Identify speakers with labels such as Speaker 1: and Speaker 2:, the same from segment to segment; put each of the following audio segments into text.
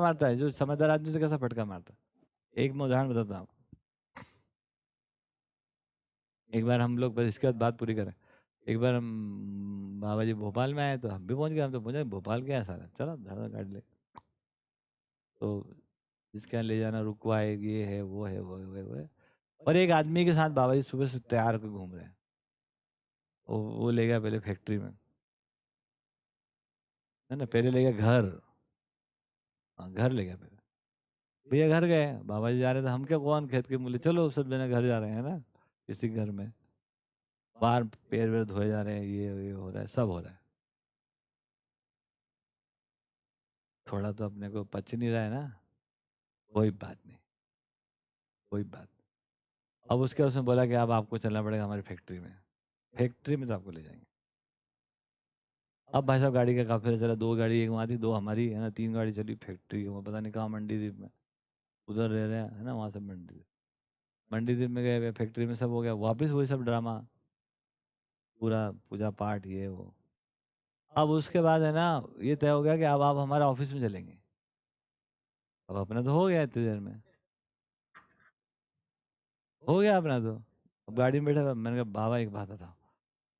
Speaker 1: मारता है, जो समझदार आदमी से कैसा फटका मारता है। एक मैं उदाहरण बताता हूँ। एक बार हम लोग, बस इसके बाद बात पूरी करें। एक बार हम बाबा जी भोपाल में आए, तो हम भी पहुंच गए। हम तो पहुंचे, भोपाल क्या है सारा, चलो धड़ा गाड़ी ले। तो जिसके यहाँ ले जाना रुकवाए, ये है वो है वो है। और एक आदमी के साथ बाबा जी सुबह से तैयार होकर घूम रहे हैं। वो ले गया पहले फैक्ट्री में, है ना, पहले ले गया घर। हाँ, घर ले गया पहले। भैया घर गए, बाबा जी जा रहे थे, हम क्या कौन खेत के मूल्य, चलो सब जने घर जा रहे हैं ना, किसी के घर में। बाहर पैर वैर धोए जा रहे हैं, ये हो रहा है, सब हो रहा है। थोड़ा तो अपने को पच नहीं रहा है ना। कोई बात नहीं, कोई बात। अब उसके उसने बोला कि अब आपको चलना पड़ेगा हमारी फैक्ट्री में। फैक्ट्री में तो आपको ले जाएंगे। अब भाई साहब गाड़ी का काफिला चला, 2 गाड़ी, एक वहाँ थी 2 हमारी, है ना, 3 गाड़ी चली फैक्ट्री में, पता नहीं कहाँ, मंडी द्वीप में। उधर रह रहे हैं, है ना, वहाँ से मंडी द्वीप। मंडी द्वीप में गए, फैक्ट्री में सब हो गया, वापस वही सब ड्रामा, पूरा पूजा पाठ ये वो। अब उसके बाद है ना, ये तय हो गया कि अब आप हमारे ऑफिस में चलेंगे। अब अपना तो हो गया इतनी देर में, हो गया अपना तो। अब गाड़ी में बैठा, मैंने कहा बाबा एक बात बताओ,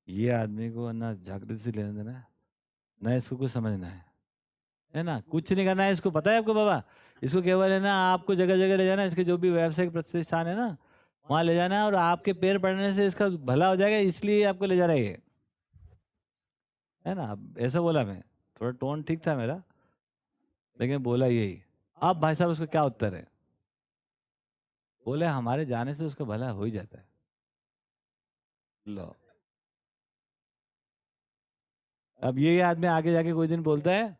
Speaker 1: ये आदमी को ना जागृति से लेने देना है, ना इसको कुछ समझना है ना, कुछ नहीं करना है इसको, पता है आपको बाबा। इसको केवल है ना आपको जगह जगह ले जाना है, इसके जो भी व्यावसायिक प्रतिष्ठान है ना, वहां ले जाना है, और आपके पैर पड़ने से इसका भला हो जाएगा, इसलिए आपको ले जा रहा है ये, है ना। अब ऐसा बोला मैं, थोड़ा टोन ठीक था मेरा, लेकिन बोला यही। अब भाई साहब उसका क्या उत्तर है, बोले हमारे जाने से उसका भला हो ही जाता है। लो, अब ये आदमी आगे जाके कोई दिन बोलता है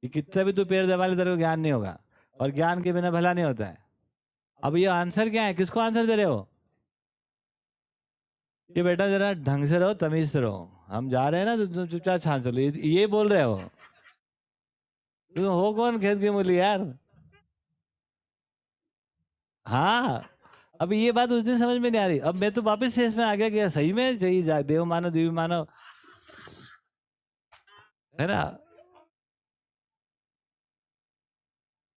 Speaker 1: कि कितना भी तू पैर दबा ले, तेरे को ज्ञान नहीं होगा, और ज्ञान के बिना भला नहीं होता है। अब ये आंसर क्या है, किसको आंसर दे रहे हो, कि बेटा जरा ढंग से रहो, तमीज से रहो, हम जा रहे हैं ना, तो तुम चुपचाप छान चलो, ये बोल रहे हो। तुम हो कौन खेत की मूली यार। हाँ, अब ये बात उस दिन समझ में नहीं आ रही, अब मैं तो वापस से इसमें आ गया कि सही में सही देव मानो देवी मानो, है ना।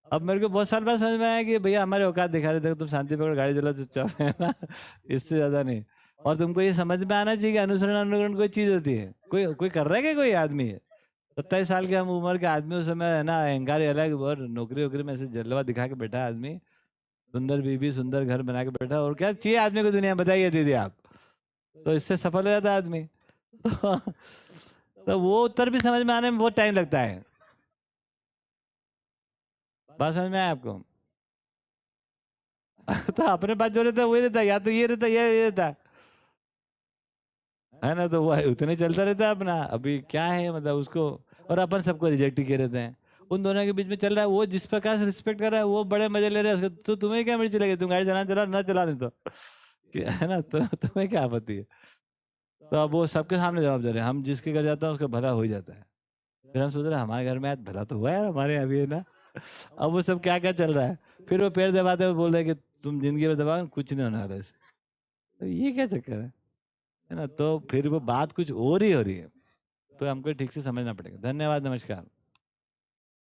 Speaker 1: अब मेरे को बहुत साल बाद समझ में आया कि भैया हमारे औकात दिखा रहे थे, तुम शांति पकड़ गाड़ी चलाओ चुपचाप, है ना, इससे ज्यादा नहीं। और तुमको ये समझ में आना चाहिए कि अनुसरण अनुकरण कोई चीज होती है, कोई कोई कर रहा है क्या, कोई आदमी 27 साल के हम उम्र के आदमी, उस समय है ना अहंकार अलग, और नौकरी वोकरी में ऐसे जलवा दिखा के बैठा है आदमी, सुंदर बीबी सुंदर घर बना के बैठा, और क्या चाहिए आदमी को दुनिया में, बताइए दीदी आप। तो इससे सफल हो जाता है आदमी। तो वो उत्तर भी समझ में आने में बहुत टाइम लगता है। बात समझ में आया आपको। तो अपने पास जो रहता है वही रहता है, या तो ये रहता है या ये रहता है ना, तो वो उतने चलता रहता है अपना। अभी क्या है मतलब उसको, और अपन सबको रिजेक्ट ही कर रहते हैं। उन दोनों के बीच में चल रहा है, वो जिस प्रकार से रिस्पेक्ट कर रहा है वो बड़े मजे ले रहे हैं उसके, तो तुम्हें क्या मिर्ची लगे, तुम गाड़ी चला चला ना चला नहीं तो, है ना, तो तुम्हें क्या आपत्ति है। तो अब वो सबके सामने जवाब दे रहे हैं, हम जिसके घर जाता है उसका भला हो ही जाता है। फिर हम सोच रहे हैं हमारे घर में आज भला तो हुआ है यार हमारे अभी, है ना। अब वो सब क्या क्या चल रहा है, फिर वो पैर दबाते हुए बोल रहे हैं कि तुम जिंदगी में दबाओ कुछ नहीं होने वाला है। तो ये क्या चक्कर है ना, तो फिर वो बात कुछ और ही हो रही है। तो हमको ठीक से समझना पड़ेगा। धन्यवाद, नमस्कार।